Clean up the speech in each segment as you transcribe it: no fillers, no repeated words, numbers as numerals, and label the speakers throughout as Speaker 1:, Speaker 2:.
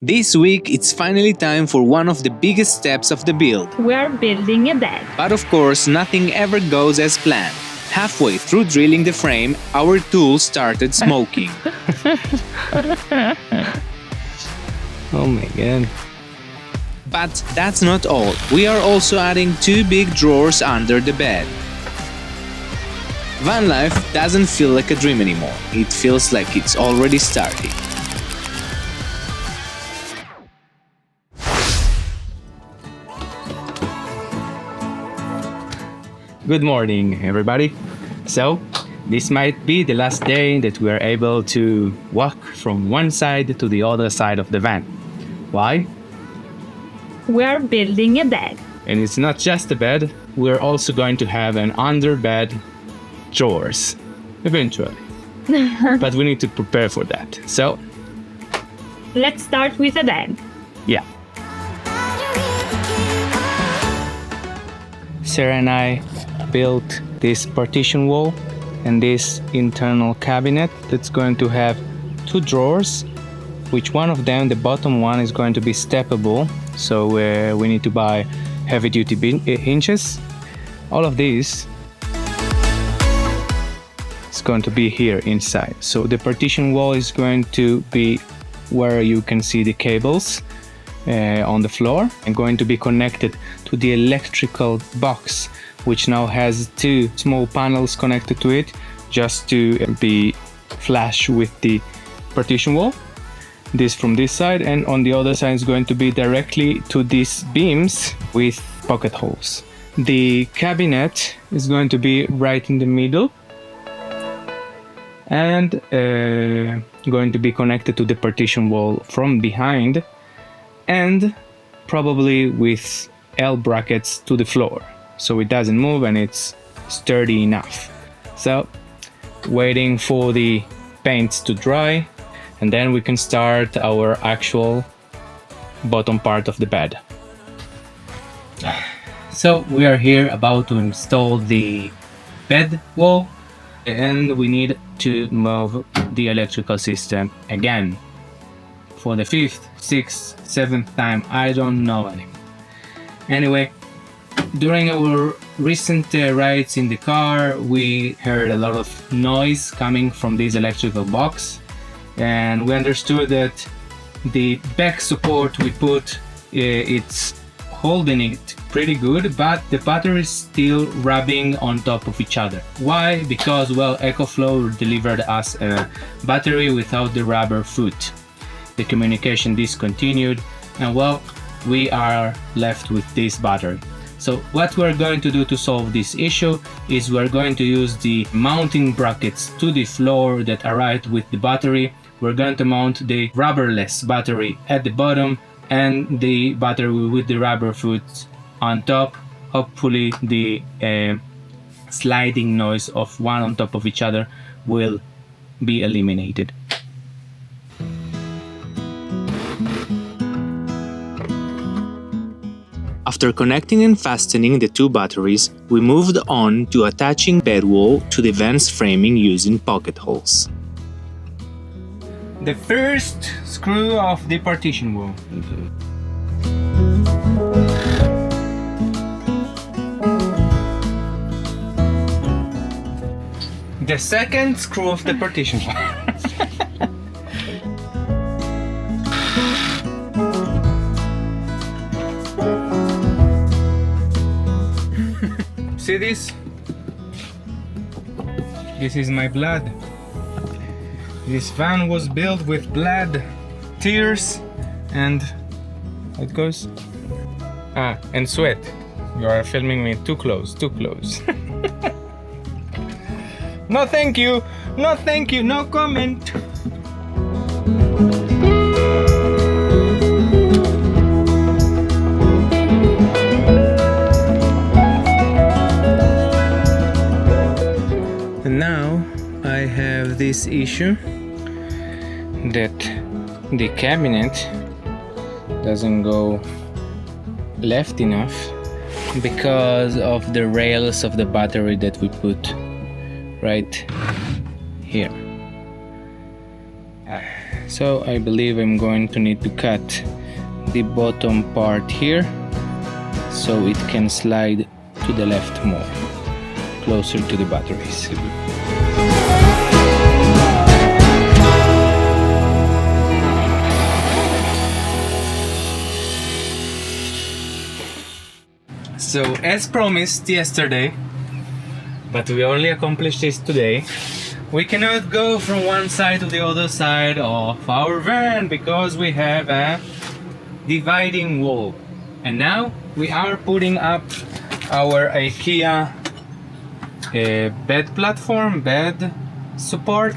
Speaker 1: This week, it's finally time for one of the biggest steps of the build.
Speaker 2: We're building a bed.
Speaker 1: But of course, nothing ever goes as planned. Halfway through drilling the frame, our tool started smoking.
Speaker 3: Oh my god.
Speaker 1: But that's not all. We are also adding 2 big drawers under the bed. Van life doesn't feel like a dream anymore. It feels like it's already starting.
Speaker 3: Good morning, everybody. So, this might be the last day that we are able to walk from one side to the other side of the van. Why?
Speaker 2: We're building a bed.
Speaker 3: And it's not just a bed, we're also going to have an underbed drawers, eventually. But we need to prepare for that. So,
Speaker 2: Let's start with a bed.
Speaker 3: yeah. Sarah and I built this partition wall and this internal cabinet that's going to have 2 drawers, which one of them, the bottom one, is going to be steppable, so we need to buy heavy duty hinges. All of these is going to be here inside. So the partition wall is going to be where you can see the cables on the floor and going to be connected to the electrical box, which now has 2 small panels connected to it just to be flush with the partition wall. This from this side, and on the other side is going to be directly to these beams with pocket holes. The cabinet is going to be right in the middle and going to be connected to the partition wall from behind and probably with L brackets to the floor, so it doesn't move and it's sturdy enough. So, waiting for the paints to dry, and then we can start our actual bottom part of the bed. So we are here about to install the bed wall, and we need to move the electrical system again for the 5th, 6th, 7th time, I don't know anymore. Anyway, during our recent rides in the car, we heard a lot of noise coming from this electrical box, and we understood that the back support we put, it's holding it pretty good, but the battery is still rubbing on top of each other. Why? Because, well, EcoFlow delivered us a battery without the rubber foot. The communication discontinued, and well, we are left with this battery. So what we're going to do to solve this issue is we're going to use the mounting brackets to the floor that are right with the battery. We're going to mount the rubberless battery at the bottom and the battery with the rubber foot on top. Hopefully the sliding noise of one on top of each other will be eliminated.
Speaker 1: After connecting and fastening the 2 batteries, we moved on to attaching bed wall to the van's framing using pocket holes.
Speaker 3: The first screw of the partition wall. The second screw of the partition wall. See this? This is my blood. This van was built with blood, tears, and what goes? And sweat. You are filming me too close, too close. No thank you, no thank you, no comment. And now I have this issue that the cabinet doesn't go left enough because of the rails of the battery that we put right here. So I believe I'm going to need to cut the bottom part here so it can slide to the left more, closer to the batteries. So as promised yesterday, but we only accomplished this today, we cannot go from one side to the other side of our van because we have a dividing wall. And now we are putting up our Ikea bed platform, bed support,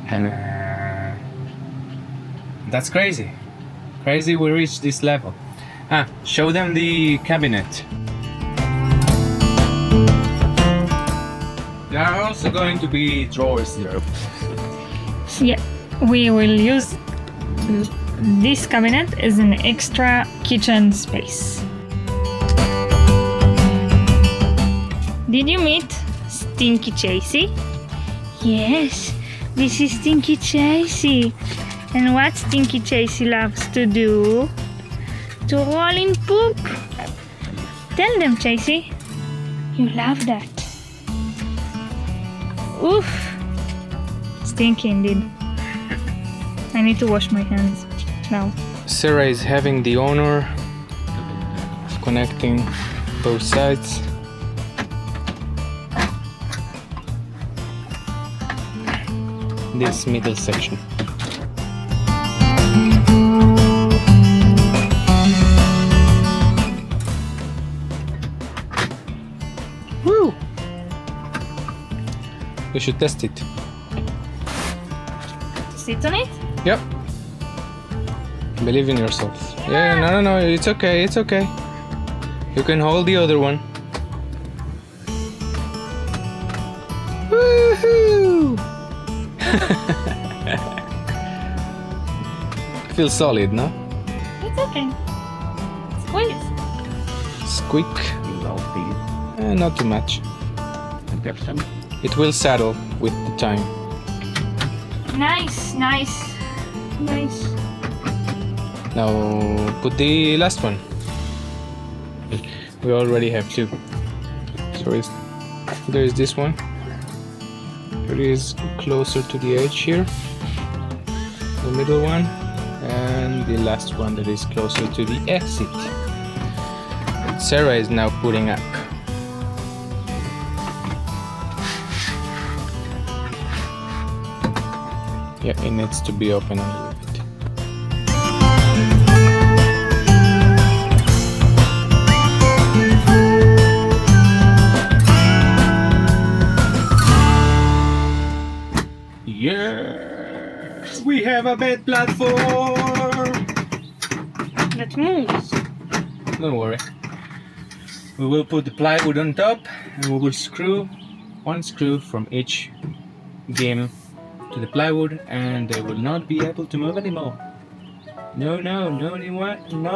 Speaker 3: and that's crazy. Crazy we reached this level. Show them the cabinet. There are also going to be drawers there.
Speaker 2: Yeah, we will use this cabinet as an extra kitchen space. Did you meet Stinky Chasey? Yes, this is Stinky Chasey. And what Stinky Chasey loves to do? To roll in poop. Tell them, Chasey. You love that. Oof. Stinky indeed. I need to wash my hands now.
Speaker 3: Sarah is having the honor of connecting both sides. This middle section. Woo! We should test it.
Speaker 2: Sit on it?
Speaker 3: Yep. Believe in yourself. Yeah, no, it's okay, it's okay. You can hold the other one. Woohoo! Feels solid, no?
Speaker 2: It's okay. Squeeze.
Speaker 3: Squeak. Not too much. It will settle with the time.
Speaker 2: Nice.
Speaker 3: Now put the last one. We already have two. So there is this one. It is closer to the edge here. The middle one. And the last one that is closer to the exit. And Sarah is now putting up. Yeah, it needs to be open a little bit. Yeah, we have a bed platform.
Speaker 2: That moves.
Speaker 3: Don't worry. We will put the plywood on top and we will screw one screw from each beam to the plywood and they will not be able to move anymore. No, not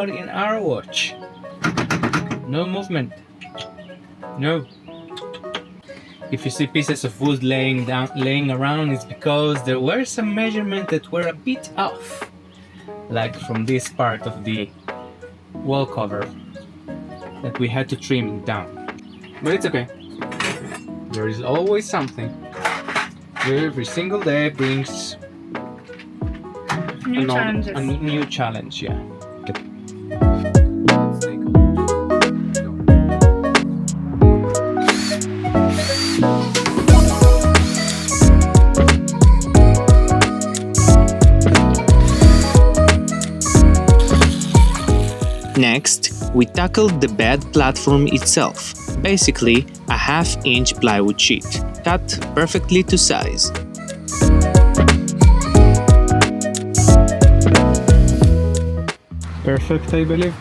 Speaker 3: in our watch. No movement. No. If you see pieces of wood laying around, it's because there were some measurements that were a bit off. Like from this part of the wall cover that we had to trim down. But it's okay. There is always something. Every single day brings
Speaker 2: New challenges.
Speaker 3: a new challenge, yeah.
Speaker 1: Next, we tackled the bed platform itself, basically a half-inch plywood sheet, cut perfectly to size.
Speaker 3: Perfect, I believe.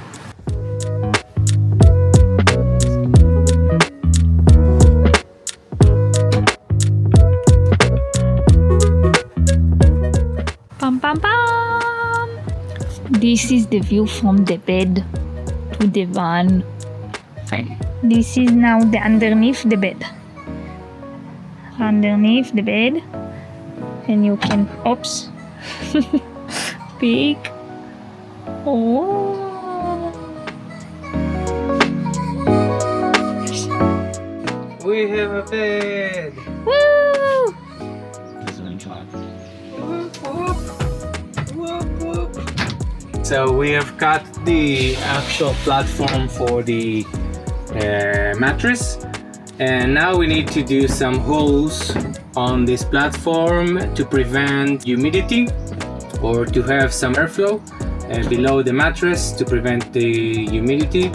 Speaker 2: Pam pam pam! This is the view from the bed to the van. This is now the underneath the bed. Underneath the bed, and you can, oops, Big. Oh.
Speaker 3: We have a bed!
Speaker 2: Woo!
Speaker 3: So we have cut the actual platform for the mattress, and now we need to do some holes on this platform to prevent humidity or to have some airflow below the mattress to prevent the humidity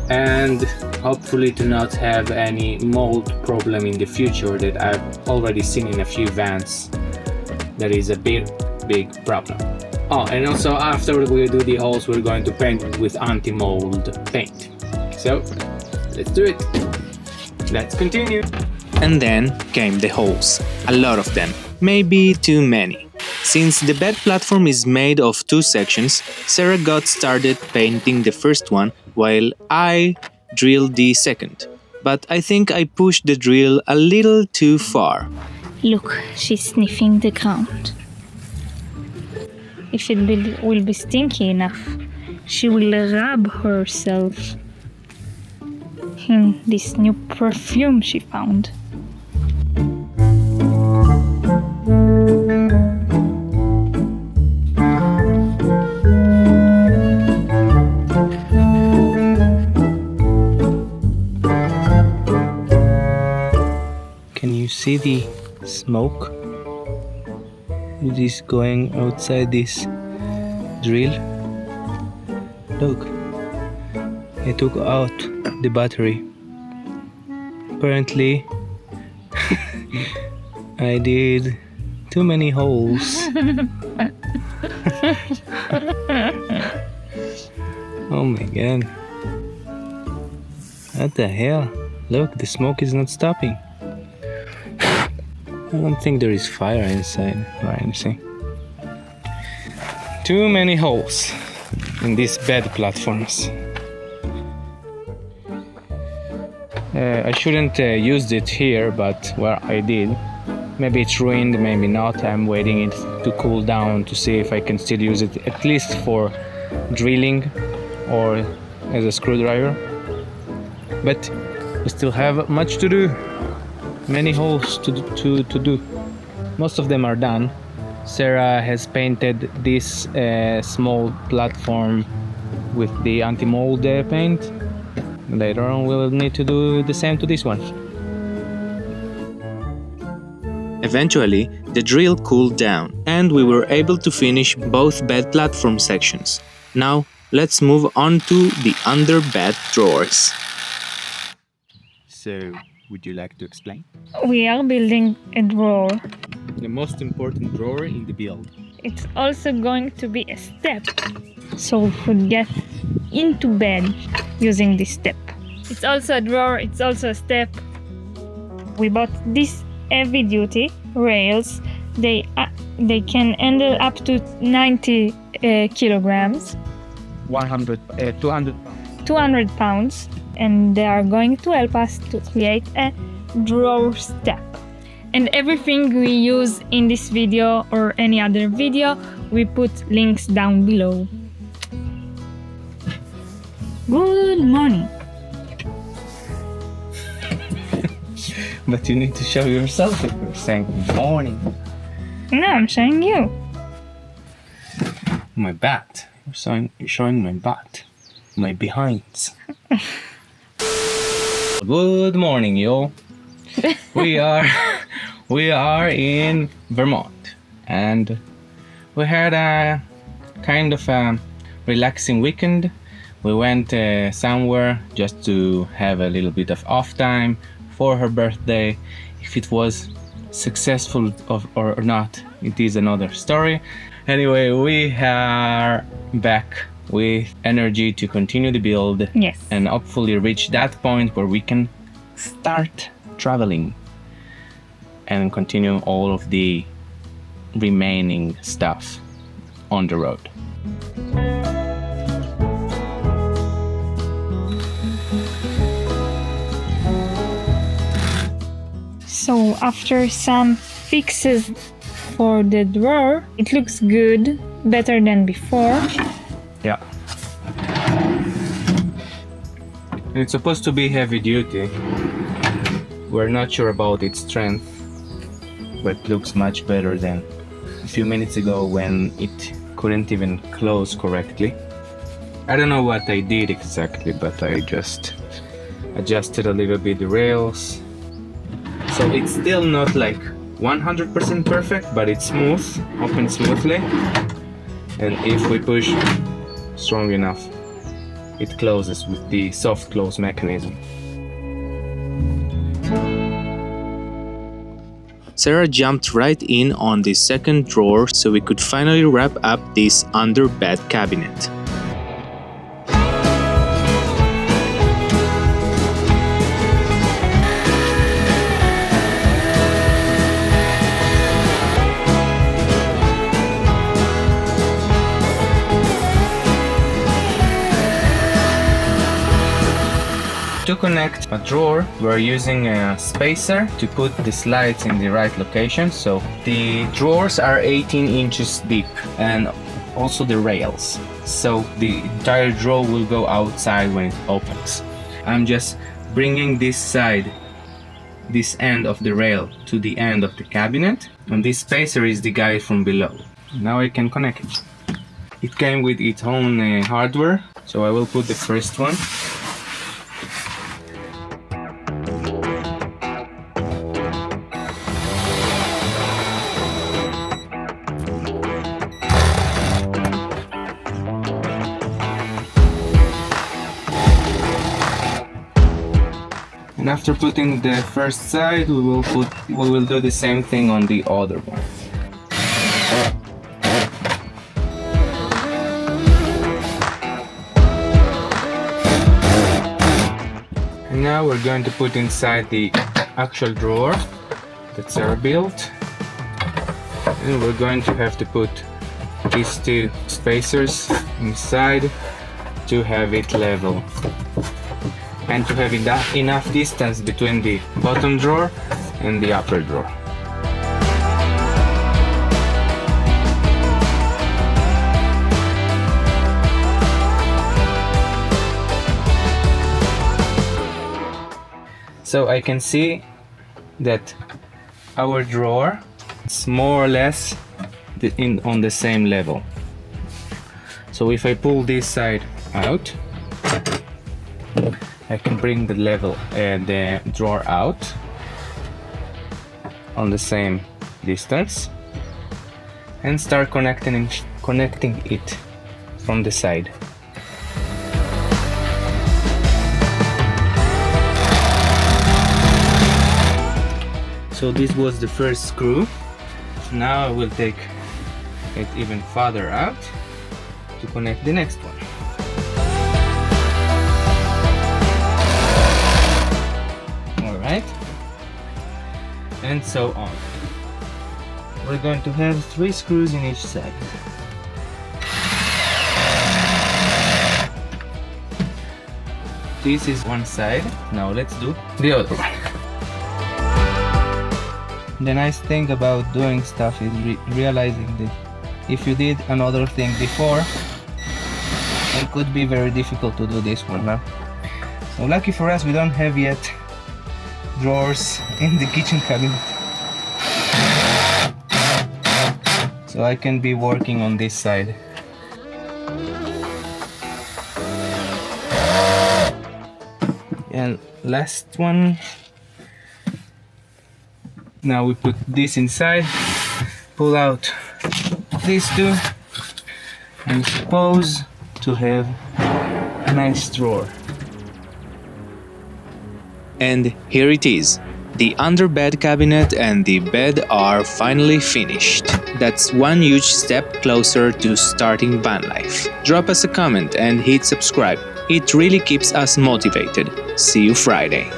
Speaker 3: and hopefully to not have any mold problem in the future that I've already seen in a few vans. That is a big problem. Oh, and also after we do the holes, we're going to paint it with anti-mold paint. So let's do it. Let's continue.
Speaker 1: And then came the holes. A lot of them. Maybe too many. Since the bed platform is made of 2 sections, Sarah got started painting the first one while I drilled the second. But I think I pushed the drill a little too far.
Speaker 2: Look, she's sniffing the ground. If it will be stinky enough, she will rub herself in this new perfume she found.
Speaker 3: Can you see the smoke? It is going outside this drill. Look, I took out the battery. Apparently, I did too many holes. Oh my god. What the hell? Look, the smoke is not stopping. I don't think there is fire inside or anything. Too many holes in these bed platforms. I shouldn't use it here, but well, I did. Maybe it's ruined, maybe not. I'm waiting it to cool down to see if I can still use it, at least for drilling or as a screwdriver. But we still have much to do. Many holes to do. Most of them are done. Sarah has painted this small platform with the anti-mold paint. Later on we'll need to do the same to this one.
Speaker 1: Eventually, the drill cooled down, and we were able to finish both bed platform sections. Now, let's move on to the under bed drawers.
Speaker 3: So, would you like to explain?
Speaker 2: We are building a drawer.
Speaker 3: The most important drawer in the build.
Speaker 2: It's also going to be a step, so we could get into bed using this step. It's also a drawer, it's also a step. We bought these heavy duty rails. They can handle up to 90 kilograms. 200 pounds. And they are going to help us to create a drawer step. And everything we use in this video or any other video, we put links down below. Good morning.
Speaker 3: But you need to show yourself if you're saying good morning.
Speaker 2: No, I'm showing you.
Speaker 3: My butt. You're showing my butt. My behinds. Good morning, y'all. We are in Vermont, and we had a kind of a relaxing weekend. We went somewhere just to have a little bit of off time for her birthday. If it was successful or not, it is another story. Anyway, we are back with energy to continue the build.
Speaker 2: Yes.
Speaker 3: And hopefully reach that point where we can start traveling and continue all of the remaining stuff on the road.
Speaker 2: So after some fixes for the drawer, it looks good, better than before.
Speaker 3: Yeah. It's supposed to be heavy duty. We're not sure about its strength, but it looks much better than a few minutes ago when it couldn't even close correctly. I don't know what I did exactly, but I just adjusted a little bit the rails. So it's still not like 100% perfect, but it's smooth, opens smoothly. And if we push strong enough, it closes with the soft close mechanism.
Speaker 1: Sarah jumped right in on the second drawer so we could finally wrap up this under bed cabinet.
Speaker 3: To connect a drawer, we're using a spacer to put the slides in the right location. So the drawers are 18 inches deep and also the rails. So the entire drawer will go outside when it opens. I'm just bringing this side, this end of the rail to the end of the cabinet, and this spacer is the guide from below. Now I can connect it. It came with its own hardware, so I will put the first one. And after putting the first side, we will do the same thing on the other one. And now we're going to put inside the actual drawer that Sarah built. And we're going to have to put these two spacers inside to have it level. And to have enough distance between the bottom drawer and the upper drawer. So I can see that our drawer is more or less on the same level. So if I pull this side out, I can bring the drawer out on the same distance and start connecting it from the side. So this was the first screw. Now I will take it even farther out to connect the next one. And so on. We're going to have 3 screws in each side. This is one side. Now let's do the other one. The nice thing about doing stuff is realizing that if you did another thing before, it could be very difficult to do this one now. So lucky for us, we don't have yet drawers in the kitchen cabinet, so I can be working on this side. And last one. Now we put this inside, pull out these two, and suppose to have a nice drawer.
Speaker 1: And here it is. The underbed cabinet and the bed are finally finished. That's one huge step closer to starting van life. Drop us a comment and hit subscribe. It really keeps us motivated. See you Friday.